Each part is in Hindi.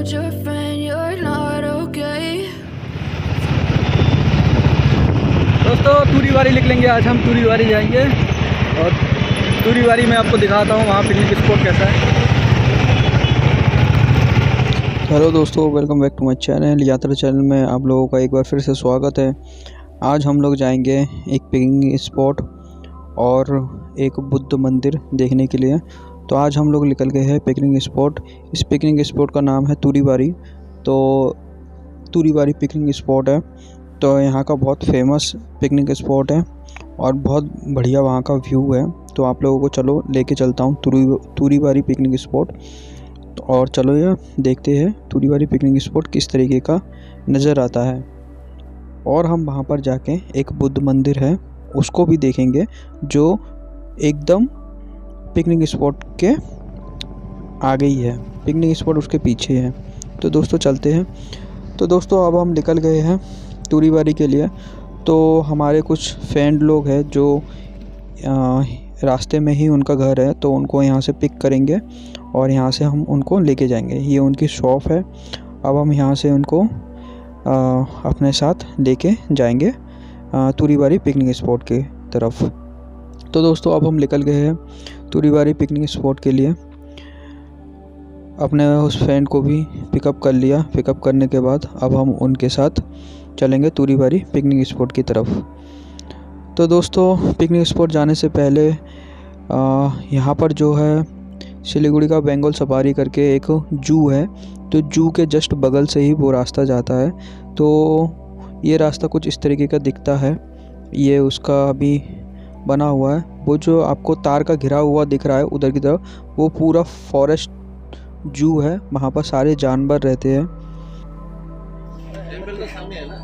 told your friend you're not okay. दोस्तों तुरीवारी निकलेंगे आज हम। तुरीवारी जाएंगे और तुरीवारी में आपको दिखाता हूँ वहाँ पिकनिक स्पॉट कैसा है। हेलो दोस्तों, welcome back to my channel. Yatra channel में आप लोगों का एक बार फिर से स्वागत है। आज हम लोग जाएंगे एक पिकनिक स्पॉट और एक बुद्ध मंदिर देखने के लिए। तो आज हम लोग निकल गए हैं पिकनिक स्पॉट। इस पिकनिक स्पॉट का नाम है तुरीवारी। तो तुरीवारी पिकनिक स्पॉट है, तो यहाँ का बहुत फेमस पिकनिक स्पॉट है और बहुत बढ़िया वहाँ का व्यू है। तो आप लोगों को चलो लेके चलता हूँ तुरीवारी पिकनिक स्पॉट। और चलो ये देखते हैं तुरीवारी पिकनिक स्पॉट किस तरीके का नज़र आता है। और हम वहाँ पर जाके एक बुद्ध मंदिर है उसको भी देखेंगे, जो एकदम पिकनिक स्पॉट के आगे ही है। पिकनिक स्पॉट उसके पीछे है। तो दोस्तों चलते हैं। तो दोस्तों अब हम निकल गए हैं तुरीवारी के लिए। तो हमारे कुछ फ्रेंड लोग हैं जो रास्ते में ही उनका घर है, तो उनको यहाँ से पिक करेंगे और यहाँ से हम उनको लेके जाएंगे। ये उनकी शॉप है। अब हम यहाँ से उनको अपने साथ लेके जाएंगे तुरीवारी पिकनिक स्पॉट की तरफ। तो दोस्तों अब हम निकल गए हैं तुरीवारी पिकनिक स्पॉट के लिए। अपने उस फ्रेंड को भी पिकअप कर लिया। पिकअप करने के बाद अब हम उनके साथ चलेंगे तुरीवारी पिकनिक स्पॉट की तरफ। तो दोस्तों पिकनिक स्पॉट जाने से पहले यहाँ पर जो है सिलीगुड़ी का बंगाल सफारी करके एक जू है। तो जू के जस्ट बगल से ही वो रास्ता जाता है। तो ये रास्ता कुछ इस तरीके का दिखता है। ये उसका अभी बना हुआ है। वो जो आपको तार का घिरा हुआ दिख रहा है उधर की तरफ, वो पूरा फॉरेस्ट जू है। वहाँ पर सारे जानवर रहते हैं। टेंपल का सामने है ना।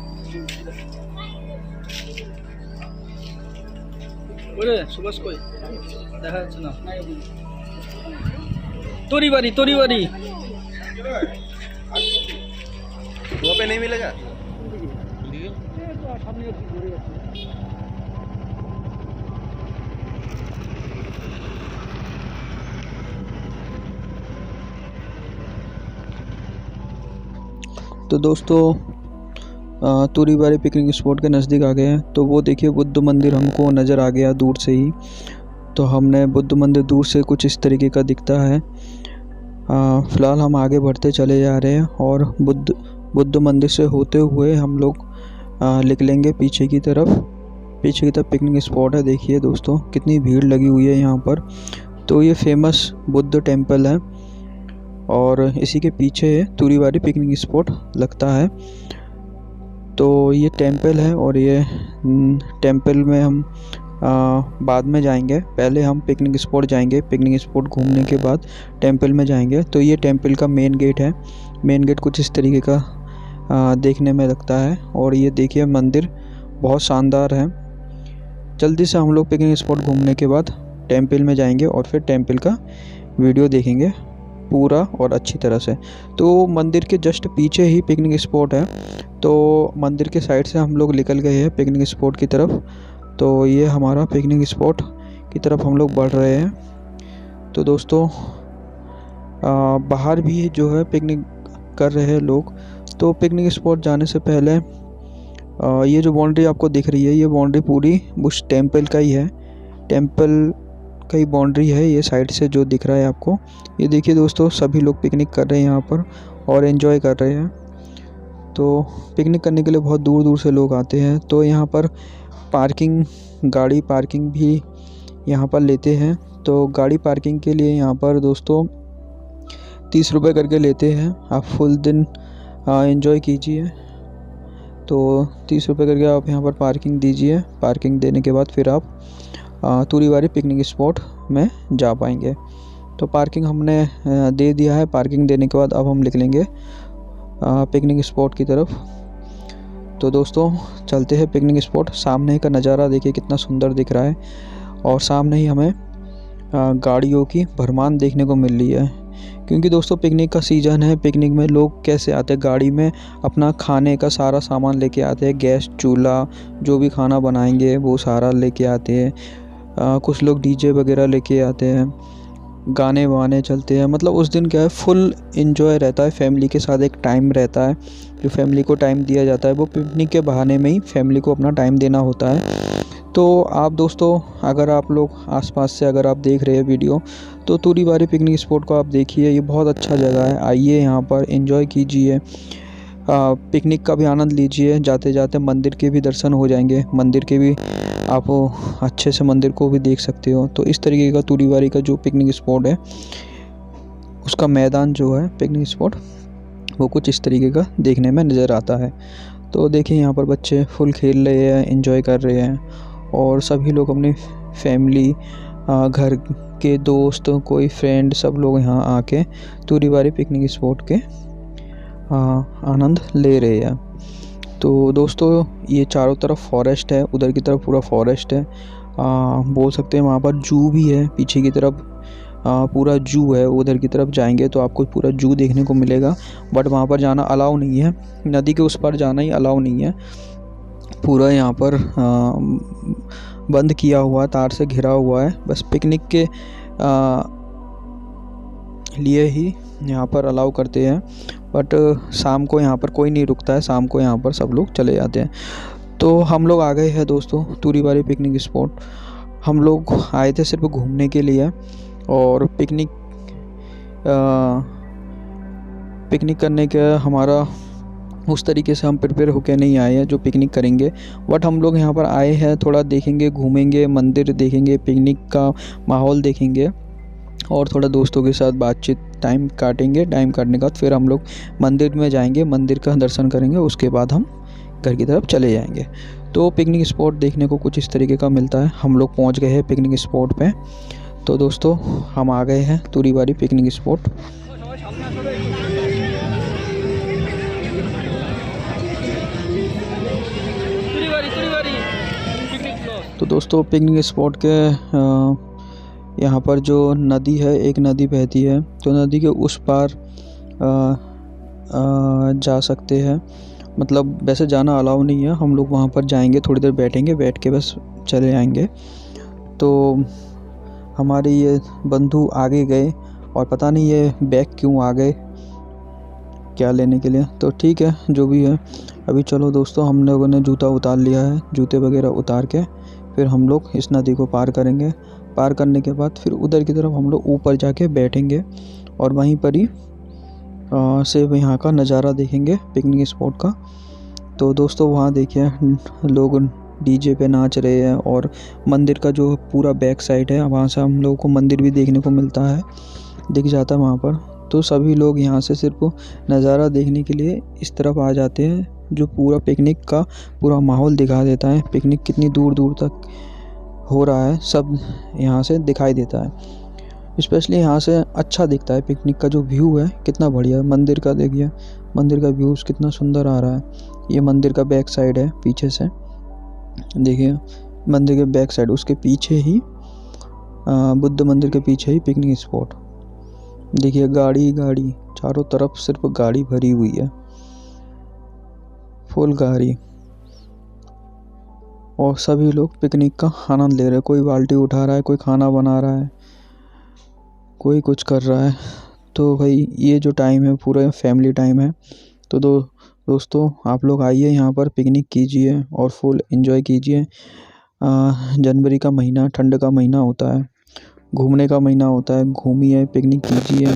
बोले सुबह कोई देखा सुना तुरीवारी वो पे नहीं मिलेगा। तो दोस्तों तुरीवारी पिकनिक स्पॉट के नज़दीक आ गए हैं। तो वो देखिए बुद्ध मंदिर हमको नज़र आ गया दूर से ही। तो हमने बुद्ध मंदिर दूर से कुछ इस तरीके का दिखता है। फ़िलहाल हम आगे बढ़ते चले जा रहे हैं और बुद्ध मंदिर से होते हुए हम लोग निकलेंगे पीछे की तरफ। पिकनिक स्पॉट है। देखिए दोस्तों कितनी भीड़ लगी हुई है यहाँ पर। तो ये फेमस बुद्ध टेम्पल है और इसी के पीछे तुरीवारी पिकनिक स्पॉट लगता है। तो ये टेम्पल है और ये टेम्पल में हम बाद में जाएंगे। पहले हम पिकनिक स्पॉट जाएंगे। पिकनिक स्पॉट घूमने के बाद टेम्पल में जाएंगे। तो ये टेम्पल का मेन गेट है। मेन गेट कुछ इस तरीके का देखने में लगता है। और ये देखिए मंदिर बहुत शानदार है। जल्दी से हम लोग पिकनिक स्पॉट घूमने के बाद टेम्पल में जाएंगे और फिर टेम्पल का वीडियो देखेंगे पूरा और अच्छी तरह से। तो मंदिर के जस्ट पीछे ही पिकनिक स्पॉट है। तो मंदिर के साइड से हम लोग निकल गए हैं पिकनिक स्पॉट की तरफ। तो ये हमारा पिकनिक स्पॉट की तरफ हम लोग बढ़ रहे हैं। तो दोस्तों बाहर भी जो है पिकनिक कर रहे हैं लोग। तो पिकनिक स्पॉट जाने से पहले ये जो बाउंड्री आपको दिख रही है, ये बाउंड्री पूरी उस टेम्पल का ही है। टेम्पल का ही बाउंड्री है ये साइड से जो दिख रहा है आपको। ये देखिए दोस्तों सभी लोग पिकनिक कर रहे हैं यहाँ पर और एंजॉय कर रहे हैं। तो पिकनिक करने के लिए बहुत दूर दूर से लोग आते हैं। तो यहाँ पर गाड़ी पार्किंग भी यहाँ पर लेते हैं। तो गाड़ी पार्किंग के लिए यहाँ पर दोस्तों 30 रुपये करके लेते हैं। आप फुल दिन एंजॉय कीजिए। तो 30 रुपये करके आप यहाँ पर पार्किंग दीजिए। पार्किंग देने के बाद फिर आप तुरीवारी पिकनिक स्पॉट में जा पाएंगे। तो पार्किंग हमने दे दिया है। पार्किंग देने के बाद अब हम निकलेंगे पिकनिक स्पॉट की तरफ। तो दोस्तों चलते हैं पिकनिक स्पॉट। सामने का नज़ारा देखिए कितना सुंदर दिख रहा है और सामने ही हमें गाड़ियों की भरमार देखने को मिल रही है। क्योंकि दोस्तों पिकनिक का सीज़न है। पिकनिक में लोग कैसे आते हैं, गाड़ी में अपना खाने का सारा सामान लेके आते हैं। गैस चूल्हा जो भी खाना बनाएंगे वो सारा लेके आते हैं। कुछ लोग डीजे वगैरह लेके आते हैं। गाने वाने चलते हैं। मतलब उस दिन क्या है, फुल एंजॉय रहता है, फैमिली के साथ एक टाइम रहता है। जो फैमिली को टाइम दिया जाता है वो पिकनिक के बहाने में ही फैमिली को अपना टाइम देना होता है। तो आप दोस्तों, अगर आप लोग आसपास से अगर आप देख रहे हैं वीडियो, तो तुरीबारी पिकनिक स्पॉट को आप देखिए। ये बहुत अच्छा जगह है, आइए यहाँ पर एंजॉय कीजिए, पिकनिक का भी आनंद लीजिए। जाते जाते मंदिर के भी दर्शन हो जाएंगे, मंदिर के भी आप अच्छे से मंदिर को भी देख सकते हो। तो इस तरीके का तुरीबारी का जो पिकनिक स्पॉट है, उसका मैदान जो है पिकनिक स्पॉट, वो कुछ इस तरीके का देखने में नज़र आता है। तो देखिए यहाँ पर बच्चे फुल खेल रहे हैं, एंजॉय कर रहे हैं, और सभी लोग अपनी फैमिली, घर के दोस्त, कोई फ्रेंड, सब लोग यहाँ आके तुरीबारी पिकनिक स्पॉट के आनंद ले रहे हैं। तो दोस्तों, ये चारों तरफ फॉरेस्ट है, उधर की तरफ पूरा फॉरेस्ट है। बोल सकते हैं वहाँ पर जू भी है, पीछे की तरफ पूरा जू है। उधर की तरफ जाएंगे तो आपको पूरा जू देखने को मिलेगा, बट वहाँ पर जाना अलाउ नहीं है। नदी के उस पार जाना ही अलाउ नहीं है। पूरा यहाँ पर बंद किया हुआ, तार से घिरा हुआ है। बस पिकनिक के लिए ही यहाँ पर अलाउ करते हैं, बट शाम को यहाँ पर कोई नहीं रुकता है। शाम को यहाँ पर सब लोग चले जाते हैं। तो हम लोग आ गए हैं दोस्तों तुरीबारी पिकनिक स्पॉट। हम लोग आए थे सिर्फ घूमने के लिए, और पिकनिक करने का हमारा उस तरीके से हम प्रिपेयर होकर नहीं आए हैं जो पिकनिक करेंगे। बट हम लोग यहाँ पर आए हैं, थोड़ा देखेंगे, घूमेंगे, मंदिर देखेंगे, पिकनिक का माहौल देखेंगे, और थोड़ा दोस्तों के साथ बातचीत, टाइम काटेंगे। टाइम काटने के बाद फिर हम लोग मंदिर में जाएंगे, मंदिर का दर्शन करेंगे, उसके बाद हम घर की तरफ चले जाएंगे। तो पिकनिक स्पॉट देखने को कुछ इस तरीके का मिलता है। हम लोग पहुँच गए हैं पिकनिक स्पॉट पे। तो दोस्तों, हम आ गए हैं तुरीबारी पिकनिक स्पॉट। तो दोस्तों, पिकनिक स्पॉट के यहाँ पर जो नदी है, एक नदी बहती है, तो नदी के उस पार जा सकते हैं। मतलब वैसे जाना अलाउ नहीं है। हम लोग वहाँ पर जाएंगे, थोड़ी देर बैठेंगे, बैठ के बस चले आएंगे। तो हमारे ये बंधु आगे गए, और पता नहीं ये बैग क्यों आ गए, क्या लेने के लिए। तो ठीक है, जो भी है। अभी चलो दोस्तों, हम लोगों ने जूता उतार लिया है, जूते वगैरह उतार के फिर हम लोग इस नदी को पार करेंगे। पार करने के बाद फिर उधर की तरफ हम लोग ऊपर जाके बैठेंगे, और वहीं पर ही से यहाँ का नज़ारा देखेंगे पिकनिक स्पॉट का। तो दोस्तों, वहाँ देखिए लोग डीजे पे नाच रहे हैं, और मंदिर का जो पूरा बैक साइड है, वहाँ से हम लोगों को मंदिर भी देखने को मिलता है, दिख जाता है वहाँ पर। तो सभी लोग यहाँ से सिर्फ नज़ारा देखने के लिए इस तरफ आ जाते हैं, जो पूरा पिकनिक का पूरा माहौल दिखा देता है। पिकनिक कितनी दूर दूर तक हो रहा है, सब यहाँ से दिखाई देता है। स्पेशली यहाँ से अच्छा दिखता है पिकनिक का जो व्यू है, कितना बढ़िया। मंदिर का देखिए, मंदिर का व्यू कितना सुंदर आ रहा है। ये मंदिर का बैक साइड है, पीछे से देखिए, मंदिर के बैक साइड, उसके पीछे ही बुद्ध मंदिर के पीछे ही पिकनिक स्पॉट। देखिए गाड़ी गाड़ी, चारों तरफ सिर्फ गाड़ी भरी हुई है, फुल गाड़ी, और सभी लोग पिकनिक का आनंद ले रहे हैं। कोई बाल्टी उठा रहा है, कोई खाना बना रहा है, कोई कुछ कर रहा है। तो भाई ये जो टाइम है पूरा फैमिली टाइम है। तो दोस्तों, आप लोग आइए यहाँ पर, पिकनिक कीजिए और फुल एंजॉय कीजिए। जनवरी का महीना ठंड का महीना होता है, घूमने का महीना होता है। घूमिए, पिकनिक कीजिए,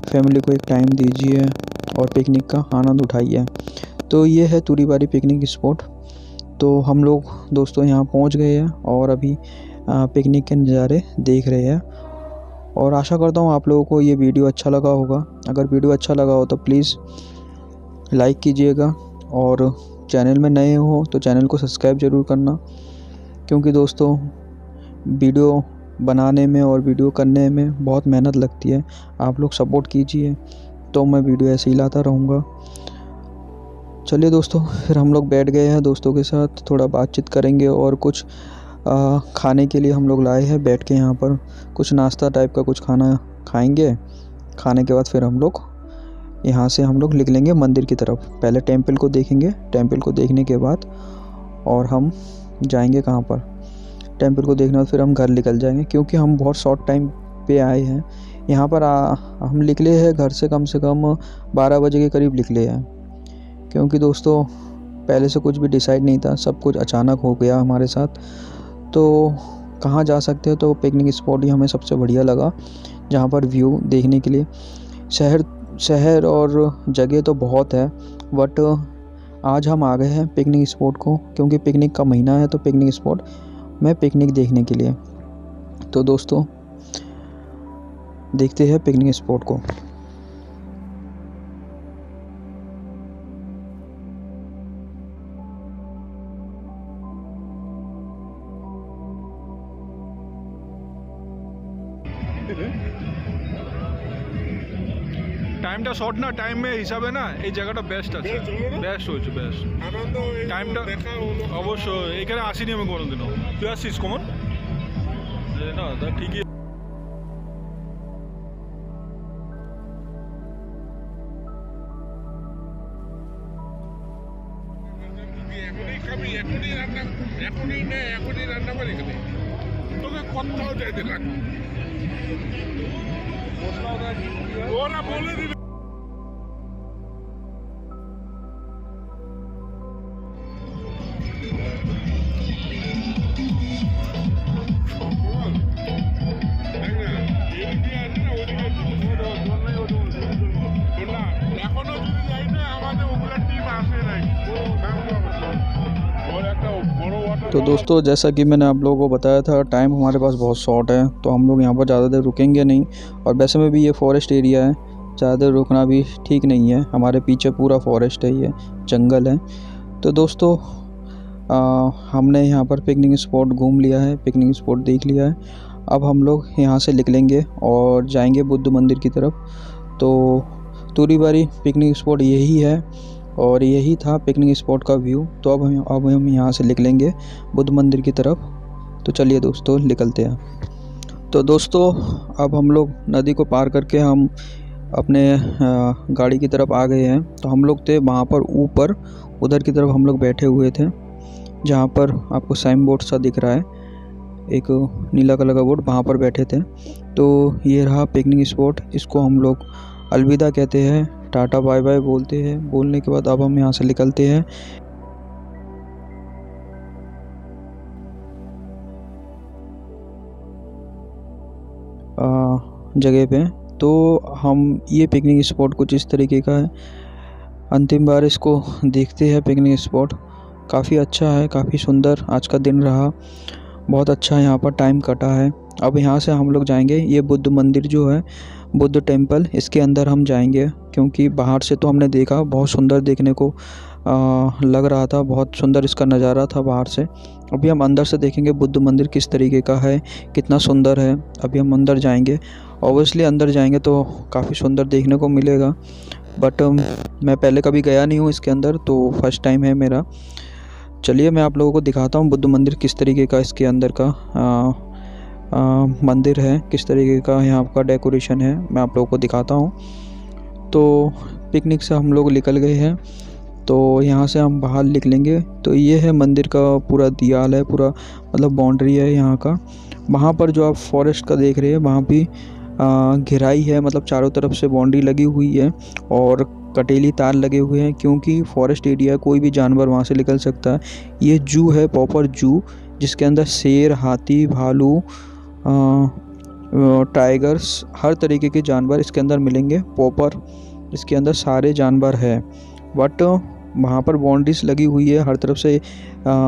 फैमिली को एक टाइम दीजिए, और पिकनिक का आनंद उठाइए। तो ये है तुरीबारी पिकनिक स्पॉट। तो हम लोग दोस्तों यहाँ पहुँच गए हैं, और अभी पिकनिक के नज़ारे देख रहे हैं। और आशा करता हूँ आप लोगों को ये वीडियो अच्छा लगा होगा। अगर वीडियो अच्छा लगा हो तो प्लीज़ लाइक कीजिएगा, और चैनल में नए हो तो चैनल को सब्सक्राइब ज़रूर करना, क्योंकि दोस्तों वीडियो बनाने में और वीडियो करने में बहुत मेहनत लगती है। आप लोग सपोर्ट कीजिए तो मैं वीडियो ऐसे ही लाता रहूँगा। चलिए दोस्तों, फिर हम लोग बैठ गए हैं दोस्तों के साथ, थोड़ा बातचीत करेंगे, और कुछ खाने के लिए हम लोग लाए हैं। बैठ के यहाँ पर कुछ नाश्ता टाइप का कुछ खाना खाएंगे। खाने के बाद फिर हम लोग यहाँ से हम लोग निकलेंगे मंदिर की तरफ। पहले टेंपल को देखेंगे, टेंपल को देखने के बाद और हम जाएंगे कहाँ पर, टेंपल को देखने बाद फिर हम घर निकल जाएंगे, क्योंकि हम बहुत शॉर्ट टाइम पे आए हैं। यहाँ पर हम निकले हैं घर से कम 12 बजे के करीब निकले हैं, क्योंकि दोस्तों पहले से कुछ भी डिसाइड नहीं था, सब कुछ अचानक हो गया हमारे साथ। तो कहाँ जा सकते हो, तो पिकनिक स्पॉट ही हमें सबसे बढ़िया लगा, जहाँ पर व्यू देखने के लिए शहर और जगह तो बहुत है, बट आज हम आ गए हैं पिकनिक स्पॉट को, क्योंकि पिकनिक का महीना है, तो पिकनिक स्पॉट में पिकनिक देखने के लिए। तो दोस्तों देखते हैं पिकनिक स्पॉट को। টাইমটা শর্ট না, টাইমের হিসাবে না এই জায়গাটা বেস্ট আছে, বেস্ট হয়েছে, বেস্ট টাইমটা অবশ্যই। এখানে আসিনি আমি কোনোদিনও। তুই আসছিস কমন না? তা ঠিকই। এখনই রান্না করি, তোকে কোথাও যাইতে লাগবে, ওরা বলে দিবে। तो दोस्तों जैसा कि मैंने आप लोगों को बताया था, टाइम हमारे पास बहुत शॉर्ट है, तो हम लोग यहाँ पर ज़्यादा देर रुकेंगे नहीं। और वैसे में भी ये फॉरेस्ट एरिया है, ज़्यादा देर रुकना भी ठीक नहीं है। हमारे पीछे पूरा फॉरेस्ट है, ये जंगल है। तो दोस्तों हमने यहाँ पर पिकनिक स्पॉट घूम लिया है, पिकनिक स्पॉट देख लिया है। अब हम लोग यहाँ से निकलेंगे और जाएंगे बुद्ध मंदिर की तरफ। तो तुरीबारी पिकनिक स्पॉट यही है और यही था पिकनिक स्पॉट का व्यू। तो अब हम यहाँ से निकलेंगे बुद्ध मंदिर की तरफ। तो चलिए दोस्तों निकलते हैं। तो दोस्तों अब हम लोग नदी को पार करके हम अपने गाड़ी की तरफ आ गए हैं। तो हम लोग थे वहाँ पर ऊपर, उधर की तरफ हम लोग बैठे हुए थे, जहाँ पर आपको साइन बोर्ड सा दिख रहा है, एक नीला कलर का बोर्ड, वहाँ पर बैठे थे। तो ये रहा पिकनिक स्पॉट, इसको हम लोग अलविदा कहते हैं, टाटा बाय बाय बोलते हैं। बोलने के बाद अब हम यहाँ से निकलते हैं। जगह पे तो हम ये पिकनिक स्पॉट कुछ इस तरीके का है। अंतिम बार इसको देखते हैं पिकनिक स्पॉट। काफ़ी अच्छा है, काफ़ी सुंदर आज का दिन रहा, बहुत अच्छा यहाँ पर टाइम कटा है। अब यहाँ से हम लोग जाएंगे, ये बुद्ध मंदिर जो है, बुद्ध टेम्पल, इसके अंदर हम जाएंगे, क्योंकि बाहर से तो हमने देखा बहुत सुंदर देखने को लग रहा था, बहुत सुंदर इसका नज़ारा था बाहर से। अभी हम अंदर से देखेंगे बुद्ध मंदिर किस तरीके का है, कितना सुंदर है। अभी हम अंदर जाएंगे, ऑब्वियसली अंदर जाएंगे तो काफ़ी सुंदर देखने को मिलेगा, बट मैं पहले कभी गया नहीं हूँ इसके अंदर, तो फर्स्ट टाइम है मेरा। चलिए मैं आप लोगों को दिखाता हूँ बुद्ध मंदिर किस तरीके का इसके अंदर का मंदिर है, किस तरीके का यहाँ का डेकोरेशन है, मैं आप लोगों को दिखाता हूँ। तो पिकनिक से हम लोग निकल गए हैं, तो यहाँ से हम बाहर निकलेंगे। तो ये है मंदिर का पूरा दियाल है, पूरा मतलब बाउंड्री है यहाँ का। वहाँ पर जो आप फॉरेस्ट का देख रहे हैं, वहाँ भी घिराई है, मतलब चारों तरफ से बाउंड्री लगी हुई है और कटेली तार लगे हुए हैं, क्योंकि फॉरेस्ट एरिया, कोई भी जानवर वहाँ से निकल सकता है। ये जू है, प्रॉपर जू, जिसके अंदर शेर, हाथी, भालू, टाइगर्स, हर तरीके के जानवर इसके अंदर मिलेंगे। प्रॉपर इसके अंदर सारे जानवर है, बट वहाँ पर बाउंड्रीज लगी हुई है, हर तरफ से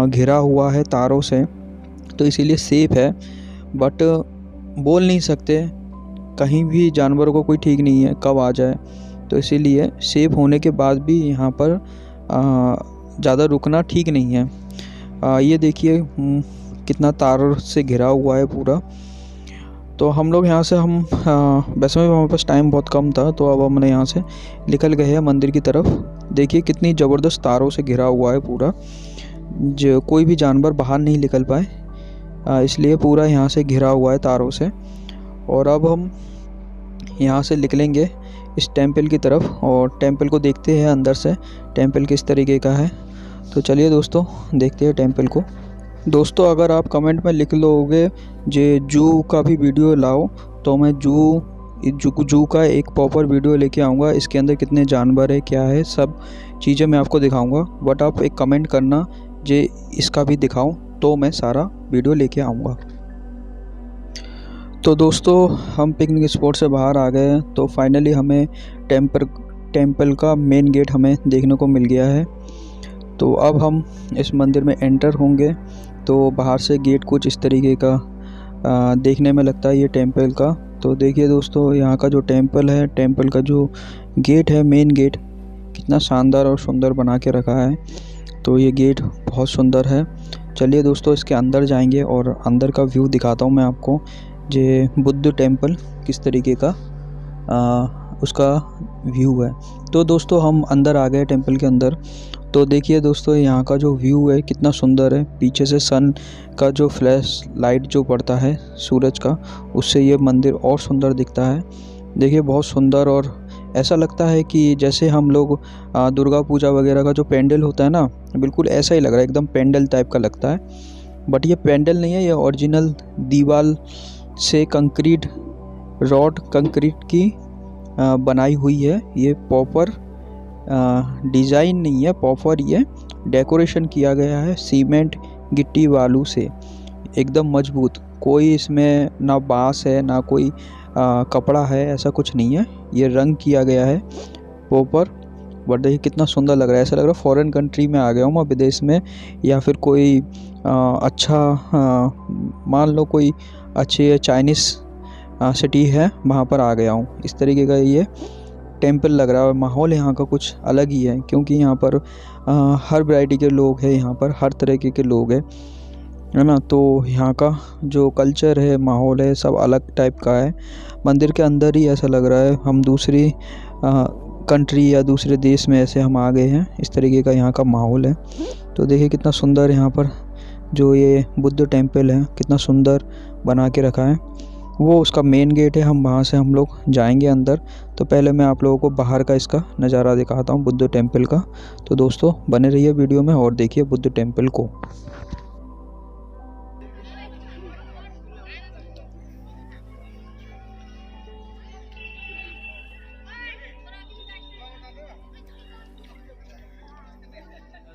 घिरा हुआ है तारों से, तो इसीलिए सेफ है। बट बोल नहीं सकते, कहीं भी जानवरों को कोई ठीक नहीं है कब आ जाए, तो इसीलिए सेफ होने के बाद भी यहाँ पर ज़्यादा रुकना ठीक नहीं है। ये देखिए कितना तारों से घिरा हुआ है पूरा। तो हम लोग यहाँ से वैसे में हमारे पास टाइम बहुत कम था, तो अब हमने यहाँ से निकल गए हैं मंदिर की तरफ। देखिए कितनी ज़बरदस्त तारों से घिरा हुआ है पूरा, जो कोई भी जानवर बाहर नहीं निकल पाए, इसलिए पूरा यहाँ से घिरा हुआ है तारों से। और अब हम यहाँ से निकलेंगे इस टेंपल की तरफ, और टेंपल को देखते हैं अंदर से टेंपल किस तरीके का है। तो चलिए दोस्तों देखते हैं टेंपल को। दोस्तों अगर आप कमेंट में लिख लोगे जे जू का भी वीडियो लाओ, तो मैं जू का एक प्रॉपर वीडियो लेके आऊँगा। इसके अंदर कितने जानवर है, क्या है, सब चीज़ें मैं आपको दिखाऊँगा। बट आप एक कमेंट करना जे इसका भी दिखाऊँ, तो मैं सारा वीडियो लेके आऊँगा। तो दोस्तों हम पिकनिक स्पॉट से बाहर आ गए हैं। तो फाइनली हमें टेम्पल का मेन गेट हमें देखने को मिल गया है। तो अब हम इस मंदिर में एंटर होंगे। तो बाहर से गेट कुछ इस तरीके का देखने में लगता है ये टेम्पल का। तो देखिए दोस्तों, यहाँ का जो टेम्पल है, टेम्पल का जो गेट है, मेन गेट, कितना शानदार और सुंदर बना के रखा है। तो ये गेट बहुत सुंदर है। चलिए दोस्तों, इसके अंदर जाएंगे और अंदर का व्यू दिखाता हूँ मैं आपको। ये बुद्ध टेम्पल किस तरीके का उसका व्यू है। तो दोस्तों हम अंदर आ गए टेम्पल के अंदर। तो देखिए दोस्तों, यहाँ का जो व्यू है कितना सुंदर है। पीछे से सन का जो फ्लैश लाइट जो पड़ता है सूरज का, उससे ये मंदिर और सुंदर दिखता है। देखिए बहुत सुंदर, और ऐसा लगता है कि जैसे हम लोग दुर्गा पूजा वगैरह का जो पेंडल होता है ना, बिल्कुल ऐसा ही लग रहा है, एकदम पेंडल टाइप का लगता है। बट ये पेंडल नहीं है, ये ओरिजिनल दीवार से कंक्रीट, रॉड कंक्रीट की बनाई हुई है। ये प्रॉपर डिज़ाइन नहीं है, प्रॉपर ये डेकोरेशन किया गया है सीमेंट, गिट्टी, बालू से, एकदम मजबूत। कोई इसमें ना बांस है, ना कोई कपड़ा है, ऐसा कुछ नहीं है। ये रंग किया गया है प्रॉपर। बट देखिए कितना सुंदर लग रहा है। ऐसा लग रहा है फॉरेन कंट्री में आ गया हूँ मैं, विदेश में, या फिर कोई मान लो कोई अच्छी चाइनीज़ सिटी है, वहाँ पर आ गया हूँ। इस तरीके का ये टेम्पल लग रहा है। और माहौल यहाँ का कुछ अलग ही है, क्योंकि यहाँ पर हर वैरायटी के लोग हैं, यहाँ पर हर तरीके के लोग हैं, है ना। तो यहाँ का जो कल्चर है, माहौल है, सब अलग टाइप का है। मंदिर के अंदर ही ऐसा लग रहा है हम दूसरी कंट्री या दूसरे देश में ऐसे हम आ गए हैं। इस तरीके का यहाँ का माहौल है। तो देखिए कितना सुंदर यहाँ पर जो ये बुद्ध टेम्पल है, कितना सुंदर बना के रखा है। वो उसका मेन गेट है, हम वहाँ से हम लोग जाएंगे अंदर। तो पहले मैं आप लोगों को बाहर का इसका नज़ारा दिखाता हूँ बुद्ध टेम्पल का। तो दोस्तों बने रहिए वीडियो में और देखिए बुद्ध टेम्पल को।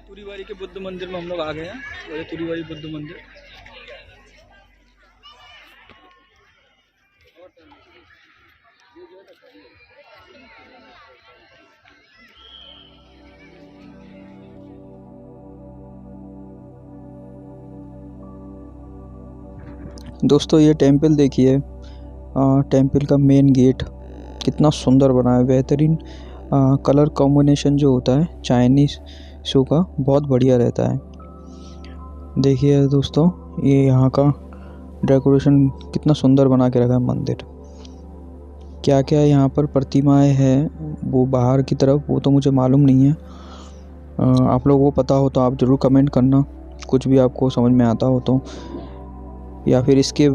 तुरीवारी के बुद्ध मंदिर में हम लोग आ गए हैं। और ये तुरीवारी बुद्ध मंदिर, दोस्तों ये टेम्पल देखिए, टेम्पल का मेन गेट कितना सुंदर बना है। बेहतरीन कलर कॉम्बिनेशन जो होता है चाइनीज़ शो का, बहुत बढ़िया रहता है। देखिए दोस्तों, ये यहाँ का डेकोरेशन कितना सुंदर बना के रखा है मंदिर। क्या क्या यहाँ पर प्रतिमाएं हैं वो बाहर की तरफ, वो तो मुझे मालूम नहीं है। आप लोगों को पता हो तो आप ज़रूर कमेंट करना, कुछ भी आपको समझ में आता हो तो, या फिर इसके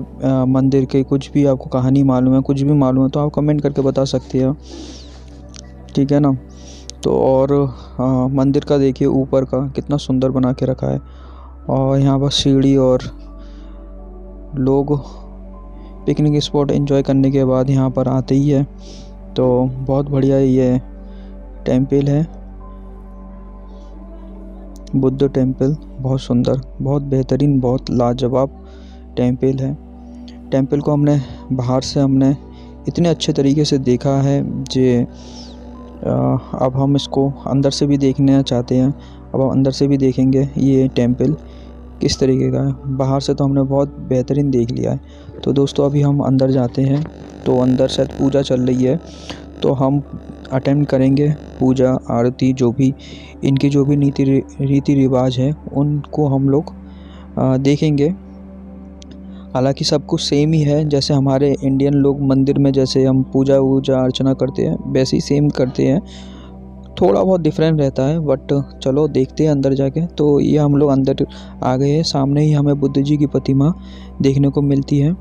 मंदिर के कुछ भी आपको कहानी मालूम है, कुछ भी मालूम है, तो आप कमेंट करके बता सकते हो, ठीक है ना। तो और मंदिर का देखिए ऊपर का कितना सुंदर बना के रखा है। और यहाँ पर सीढ़ी, और लोग पिकनिक स्पॉट एंजॉय करने के बाद यहाँ पर आते ही है। तो बहुत बढ़िया ये टेम्पल है, बुद्ध टेम्पल, बहुत सुंदर, बहुत बेहतरीन, बहुत लाजवाब टेम्पल है। टेम्पल को हमने बाहर से इतने अच्छे तरीके से देखा है जे अब हम इसको अंदर से भी देखना चाहते हैं। अब हम अंदर से भी देखेंगे ये टेम्पल किस तरीके का है। बाहर से तो हमने बहुत बेहतरीन देख लिया है। तो दोस्तों अभी हम अंदर जाते हैं। तो अंदर शायद पूजा चल रही है, तो हम अटेंड करेंगे पूजा आरती, जो भी इनकी जो भी रीति रिवाज है उनको हम लोग देखेंगे। हालांकि सब कुछ सेम ही है, जैसे हमारे इंडियन लोग मंदिर में जैसे हम पूजा वूजा अर्चना करते हैं वैसे ही सेम करते हैं। थोड़ा बहुत डिफरेंट रहता है, बट चलो देखते हैं अंदर जाके। तो ये हम लोग अंदर आ गए हैं। सामने ही हमें बुद्ध जी की प्रतिमा देखने को मिलती है।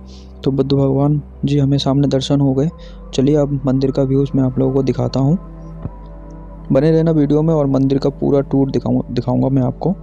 तो बुद्ध भगवान जी हमें सामने दर्शन हो गए। चलिए अब मंदिर का व्यूज़ मैं आप लोगों को दिखाता हूँ, बने रहना वीडियो में, और मंदिर का पूरा टूर दिखाऊंगा मैं आपको।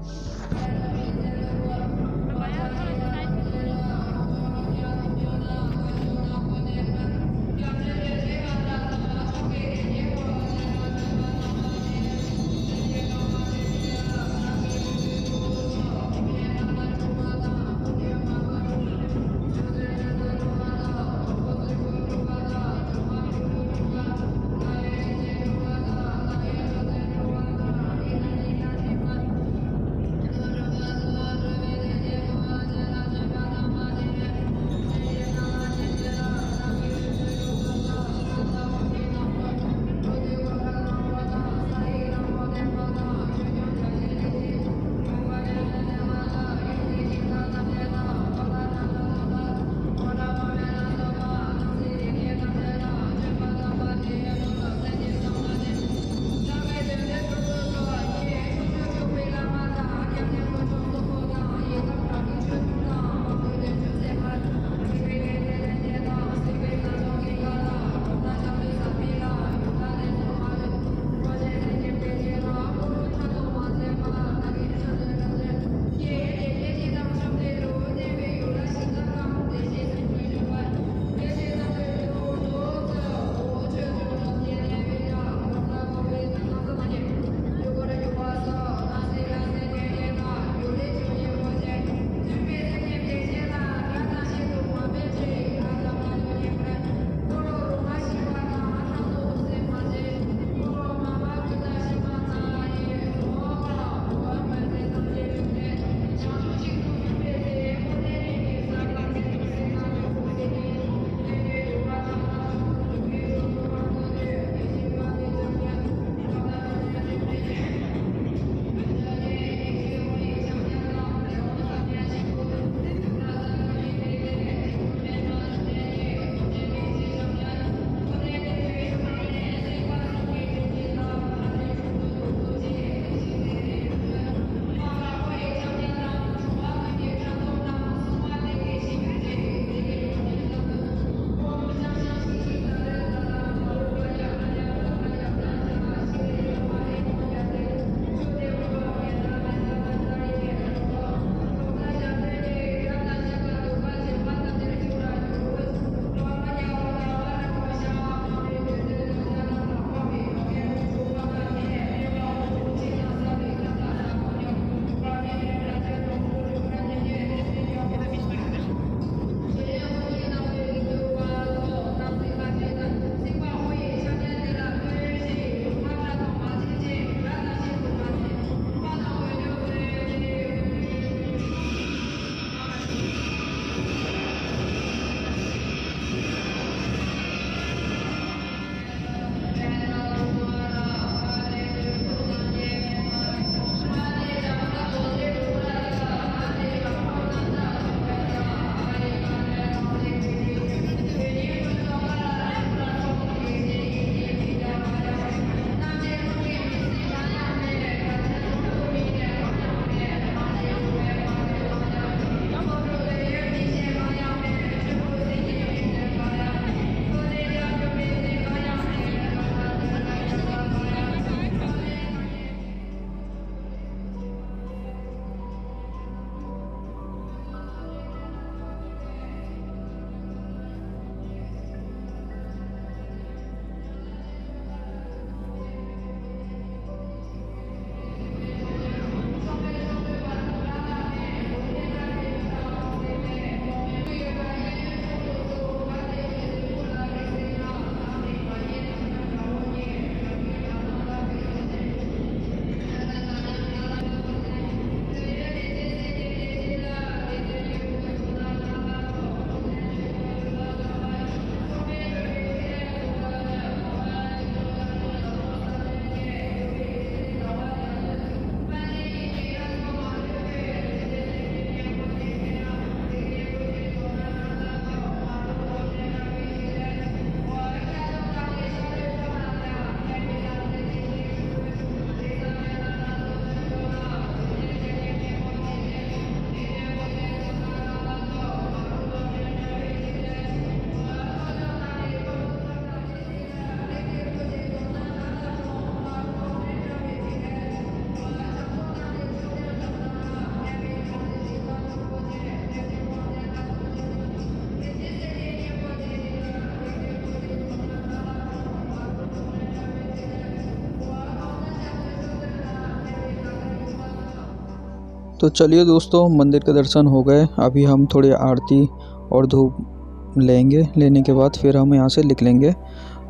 तो चलिए दोस्तों, मंदिर के दर्शन हो गए। अभी हम थोड़ी आरती और धूप लेने के बाद फिर हम यहाँ से निकलेंगे।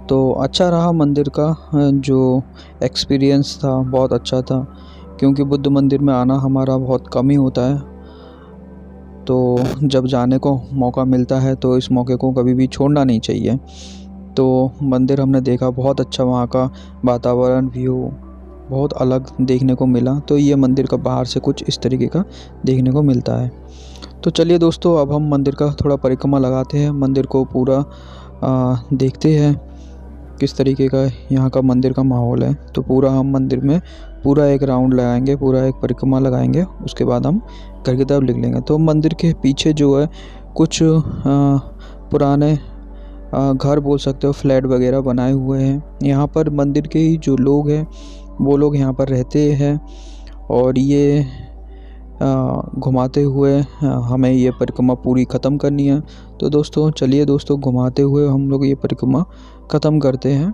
तो अच्छा रहा मंदिर का जो एक्सपीरियंस था, बहुत अच्छा था, क्योंकि बुद्ध मंदिर में आना हमारा बहुत कम ही होता है। तो जब जाने को मौका मिलता है तो इस मौके को कभी भी छोड़ना नहीं चाहिए। तो मंदिर हमने देखा, बहुत अच्छा, वहाँ का वातावरण, व्यू बहुत अलग देखने को मिला। तो ये मंदिर का बाहर से कुछ इस तरीके का देखने को मिलता है। तो चलिए दोस्तों, अब हम मंदिर का थोड़ा परिक्रमा लगाते हैं, मंदिर को पूरा देखते हैं किस तरीके का यहाँ का मंदिर का माहौल है। तो पूरा हम मंदिर में पूरा एक राउंड लगाएंगे, पूरा एक परिक्रमा लगाएंगे, उसके बाद हम घर की तरफ निकलेंगे। तो मंदिर के पीछे जो है कुछ पुराने घर बोल सकते हो, फ्लैट वगैरह बनाए हुए हैं। यहाँ पर मंदिर के ही जो लोग हैं वो लोग यहाँ पर रहते हैं, और ये घुमाते हुए हमें ये परिक्रमा पूरी ख़त्म करनी है। तो दोस्तों चलिए दोस्तों, घुमाते हुए हम लोग ये परिक्रमा ख़त्म करते हैं,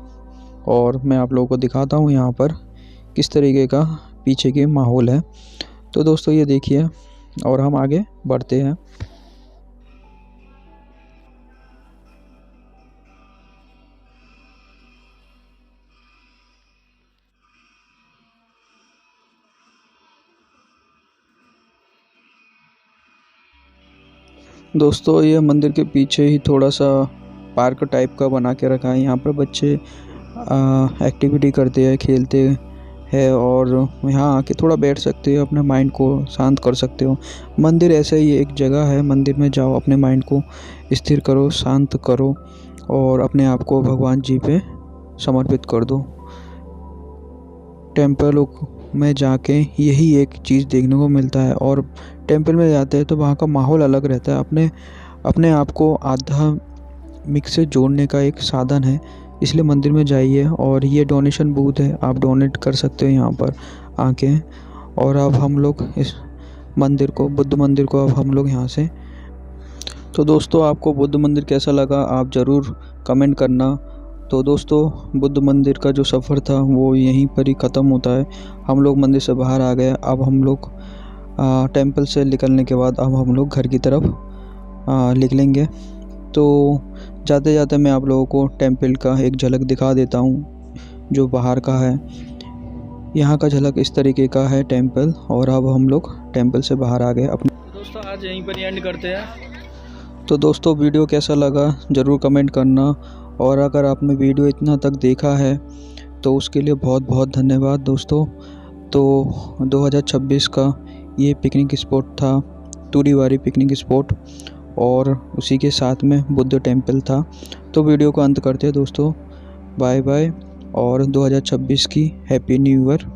और मैं आप लोगों को दिखाता हूँ यहाँ पर किस तरीके का पीछे के माहौल है। तो दोस्तों ये देखिए, और हम आगे बढ़ते हैं। दोस्तों ये मंदिर के पीछे ही थोड़ा सा पार्क टाइप का बना के रखा है। यहाँ पर बच्चे एक्टिविटी करते हैं, खेलते हैं, और यहाँ आके थोड़ा बैठ सकते हो, अपने माइंड को शांत कर सकते हो। मंदिर ऐसे ही एक जगह है, मंदिर में जाओ, अपने माइंड को स्थिर करो, शांत करो, और अपने आप को भगवान जी पे समर्पित कर दो। टेम्पलों में जाके यही एक चीज़ देखने को मिलता है, और टेम्पल में जाते हैं तो वहाँ का माहौल अलग रहता है। अपने आप को आध्यात्मिक से जोड़ने का एक साधन है, इसलिए मंदिर में जाइए। और ये डोनेशन बूथ है, आप डोनेट कर सकते हो यहाँ पर आके। और अब हम लोग इस मंदिर को, बुद्ध मंदिर को, अब हम लोग यहाँ से। तो दोस्तों आपको बुद्ध मंदिर कैसा लगा आप ज़रूर कमेंट करना। तो दोस्तों बुद्ध मंदिर का जो सफ़र था वो यहीं पर ही ख़त्म होता है। हम लोग मंदिर से बाहर आ गए। अब हम लोग टेंपल से निकलने के बाद अब हम लोग घर की तरफ निकलेंगे। तो जाते जाते मैं आप लोगों को टेंपल का एक झलक दिखा देता हूँ जो बाहर का है। यहाँ का झलक इस तरीके का है टेंपल, और अब हम लोग टेंपल से बाहर आ गए अपने। दोस्तों आज यहीं पर एंड करते हैं। तो दोस्तों वीडियो कैसा लगा ज़रूर कमेंट करना, और अगर आपने वीडियो इतना तक देखा है तो उसके लिए बहुत बहुत धन्यवाद दोस्तों। तो 2026 का ये पिकनिक स्पॉट था, तुरीवारी पिकनिक स्पॉट, और उसी के साथ में बुद्ध टेंपल था। तो वीडियो को अंत करते हैं दोस्तों, बाय बाय, और 2026 की हैप्पी न्यू ईयर।